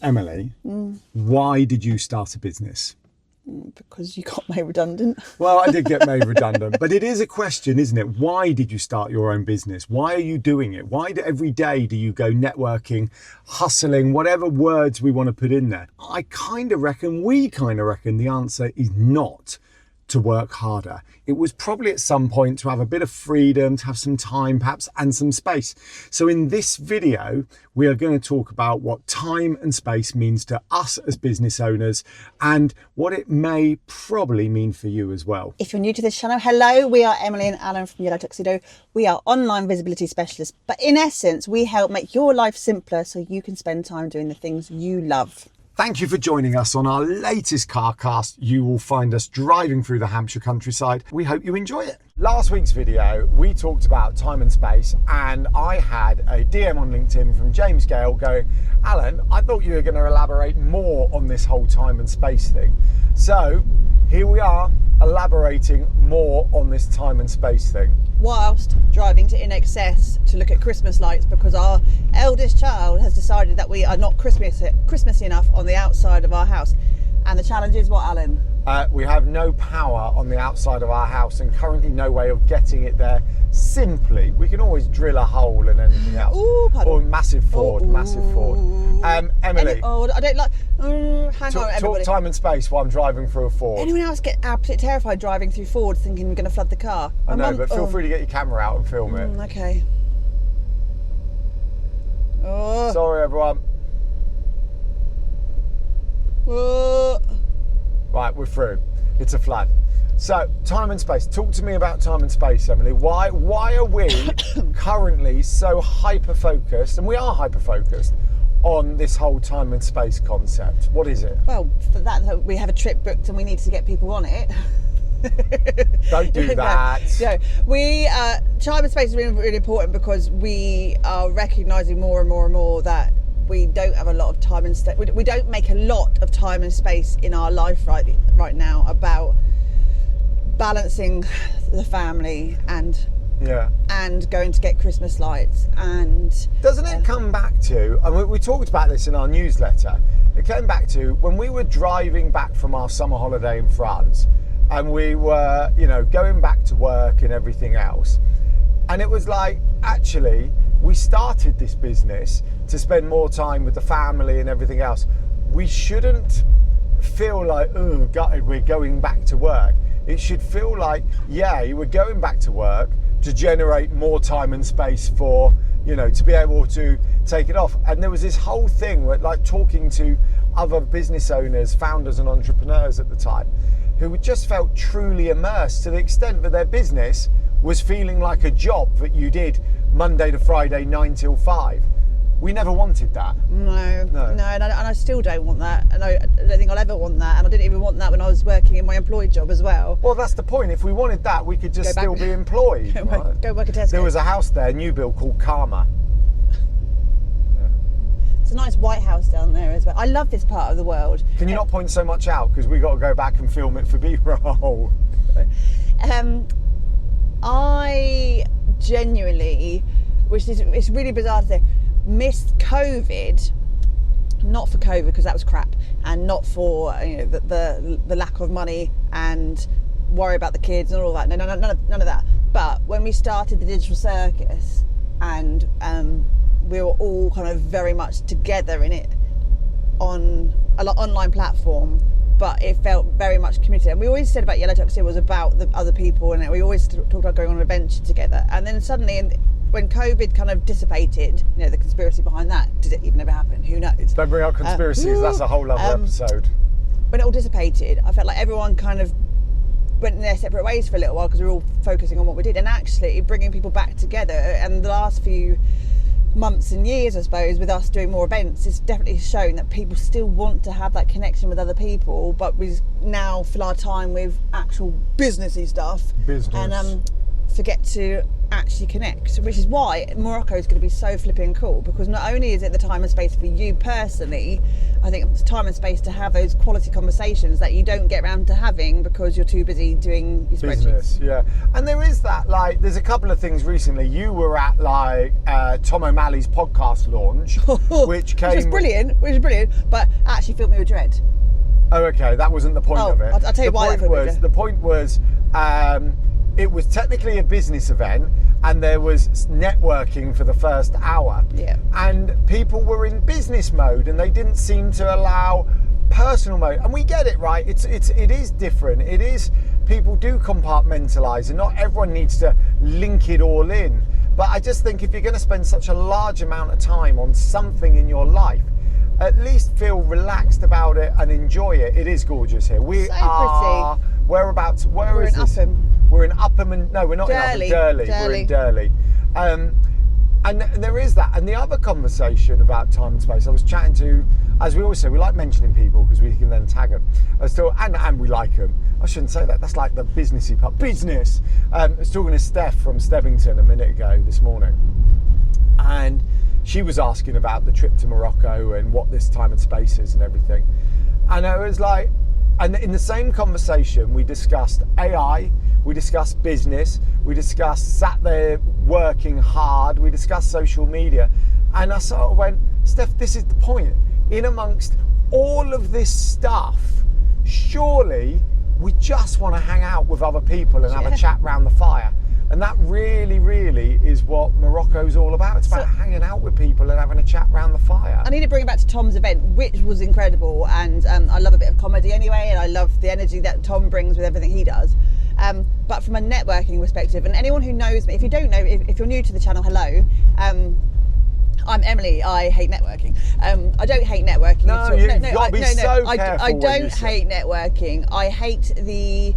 Emily, why did you start a business? Because you got made redundant. Well, I did get made redundant, but it is a question, isn't it? Why did you start your own business? Why are you doing it? Every day do you go networking, hustling, whatever words we want to put in there? We kind of reckon the answer is not to work harder. It was probably at some point to have a bit of freedom, to have some time perhaps, and some space. So in this video, we are going to talk about what time and space means to us as business owners and what it may probably mean for you as well. If you're new to this channel, hello, we are Emily and Alan from Yellow Tuxedo. We are online visibility specialists, but in essence, we help make your life simpler so you can spend time doing the things you love. Thank you for joining us on our latest CarCast. You will find us driving through the Hampshire countryside. We hope you enjoy it. Last week's video, we talked about time and space, and I had a DM on LinkedIn from James Gale going, Alan, I thought you were going to elaborate more on this whole time and space thing. So here we are, elaborating more on this time and space thing. Whilst driving to In Excess to look at Christmas lights because our eldest child has decided that we are not Christmassy enough on the outside of our house. And the challenge is what, Alan? We have no power on the outside of our house and currently no way of getting it there. Simply, we can always drill a hole and anything else. Ooh, pardon. Or massive Ford. Emily. I don't like. Hang on, everybody. Talk time and space while I'm driving through a Ford. Anyone else get absolutely terrified driving through Ford, thinking we're going to flood the car? I know, but feel free to get your camera out and film it. Okay. Oh. Sorry, everyone. Oh. Right, we're through. It's a flood. So, time and space. Talk to me about time and space, Emily. Why are we currently so hyper-focused, and we are hyper-focused, on this whole time and space concept? What is it? Well, for that, we have a trip booked and we need to get people on it. Don't do that. No, time and space is really, really important because we are recognising more and more that we don't have a lot of time and we don't make a lot of time and space in our life right now about balancing the family and going to get Christmas lights. And doesn't it come back to, and we talked about this in our newsletter, it came back to when we were driving back from our summer holiday in France and we were, going back to work and everything else, and it was like, actually, we started this business to spend more time with the family and everything else. We shouldn't feel like, oh, gutted, we're going back to work. It should feel like, yay, we're going back to work to generate more time and space for, to be able to take it off. And there was this whole thing where, like, talking to other business owners, founders and entrepreneurs at the time, who just felt truly immersed to the extent that their business was feeling like a job that you did Monday to Friday, 9 till 5. We never wanted that. No, and I still don't want that, and I don't think I'll ever want that, and I didn't even want that when I was working in my employed job as well. Well, that's the point. If we wanted that, we could just still be employed. Go work at Tesco. There was a house there, new build, called Karma. It's a nice White House down there as well. I love this part of the world. Can you not point so much out, because we got to go back and film it for B-roll? I genuinely, it's really bizarre to say, missed COVID, not for COVID because that was crap, and not for the lack of money and worry about the kids and all that. No, none of that. But when we started the digital circus and we were all kind of very much together in it on an online platform, but it felt very much community. And we always said about Yellow Tuxedo was about the other people, and we always talked about going on an adventure together. And then suddenly, when COVID kind of dissipated, the conspiracy behind that, did it even ever happen? Who knows? Don't bring up conspiracies, that's a whole other episode. When it all dissipated, I felt like everyone kind of went in their separate ways for a little while because we were all focusing on what we did. And actually, bringing people back together, and the last few months and years, I suppose, with us doing more events, it's definitely shown that people still want to have that connection with other people, but we now fill our time with actual businessy stuff and forget to actually connect, which is why Morocco is going to be so flipping cool, because not only is it the time and space for you personally, I think it's time and space to have those quality conversations that you don't get around to having because you're too busy doing your business. spreadsheets. Yeah, and there is that, like, there's a couple of things recently. You were at like Tom O'Malley's podcast launch, which was brilliant, but actually filled me with dread. Oh, okay, that wasn't the point of it. I'll tell you why that filled me with dread. The point was, it was technically a business event, and there was networking for the first hour. Yeah. And people were in business mode, and they didn't seem to allow personal mode. And we get it, right? It is different. It is, people do compartmentalize, and not everyone needs to link it all in. But I just think if you're going to spend such a large amount of time on something in your life, at least feel relaxed about it and enjoy it. It is gorgeous here. We're in Upham. We're in Upham, and no, we're not Durley. in Upham. We're in Durley. And there is that. And the other conversation about time and space, I was chatting to, as we always say, we like mentioning people because we can then tag them. And we like them. I shouldn't say that. That's like the businessy part. Business. I was talking to Steph from Stebbington a minute ago this morning, and she was asking about the trip to Morocco and what this time and space is and everything. And I was like, and in the same conversation, we discussed AI, we discussed business, we discussed sat there working hard, we discussed social media. And I sort of went, Steph, this is the point. In amongst all of this stuff, surely we just want to hang out with other people and have a chat round the fire. And that really, really is what Morocco's all about. It's about hanging out with people and having a chat round the fire. I need to bring it back to Tom's event, which was incredible. And I love a bit of comedy anyway, and I love the energy that Tom brings with everything he does. But from a networking perspective, and anyone who knows me, if you don't know, if you're new to the channel, hello. I'm Emily. I hate networking. I don't hate networking. No, you've got to be so careful. I don't hate networking. I hate the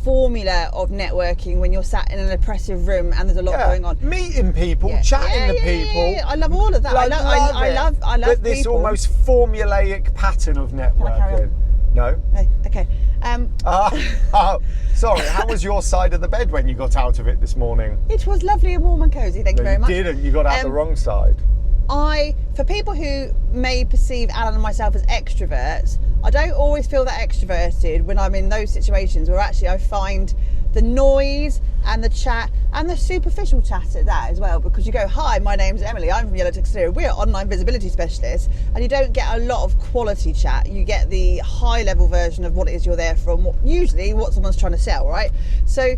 formula of networking when you're sat in an oppressive room and there's a lot going on. Meeting people, chatting to people. I love all of that. I love this people. almost formulaic pattern of networking. No? Okay. Sorry, how was your side of the bed when you got out of it this morning? It was lovely and warm and cosy, thank you very much. You didn't, you got out the wrong side. For people who may perceive Alan and myself as extroverts, I don't always feel that extroverted when I'm in those situations where actually I find the noise and the chat and the superficial chat at that as well, because you go, hi, my name's Emily, I'm from Yellow Tuxedo, we're online visibility specialists, and you don't get a lot of quality chat. You get the high level version of what it is you're there for, usually what someone's trying to sell, right? So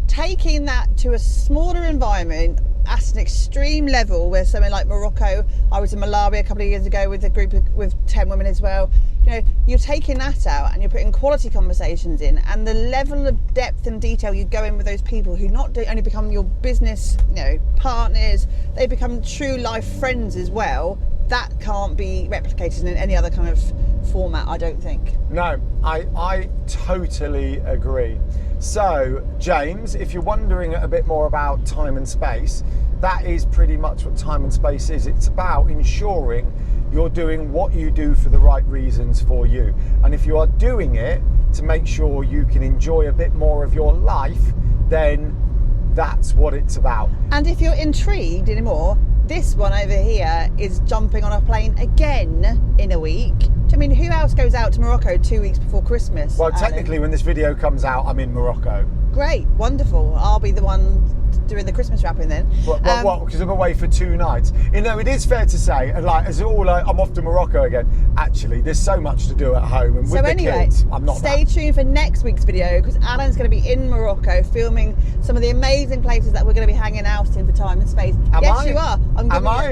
taking that to a smaller environment at an extreme level, where somewhere like Morocco, I was in Malawi a couple of years ago with a group with 10 women as well. You know, you're taking that out and you're putting quality conversations in, and the level of depth and detail you go in with those people who not only become your business, partners, they become true life friends as well. That can't be replicated in any other kind of format, I don't think. No, I totally agree. So, James, if you're wondering a bit more about time and space, that is pretty much what time and space is. It's about ensuring you're doing what you do for the right reasons for you. And if you are doing it to make sure you can enjoy a bit more of your life, then that's what it's about. And if you're intrigued anymore, this one over here is jumping on a plane again in a week. I mean, who else goes out to Morocco 2 weeks before Christmas? Well, technically, when this video comes out, I'm in Morocco. Great, wonderful. I'll be the one doing the Christmas wrapping then. What? Because I'm away for 2 nights. It is fair to say, and I'm off to Morocco again. Actually, there's so much to do at home, and with the kids, I'm not. Stay tuned for next week's video, because Alan's going to be in Morocco filming some of the amazing places that we're going to be hanging out in for time and space. You are.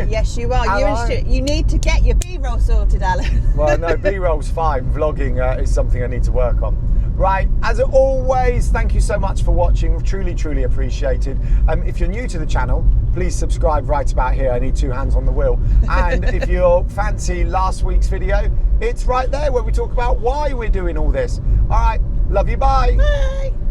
Yes, you are. You need to get your B-roll sorted, Alan. Well, no, B-roll's fine. Vlogging is something I need to work on. Right, as always, thank you so much for watching. Truly, truly appreciated. If you're new to the channel, please subscribe right about here. I need 2 hands on the wheel. And if you fancy last week's video, it's right there where we talk about why we're doing all this. All right, love you, bye. Bye.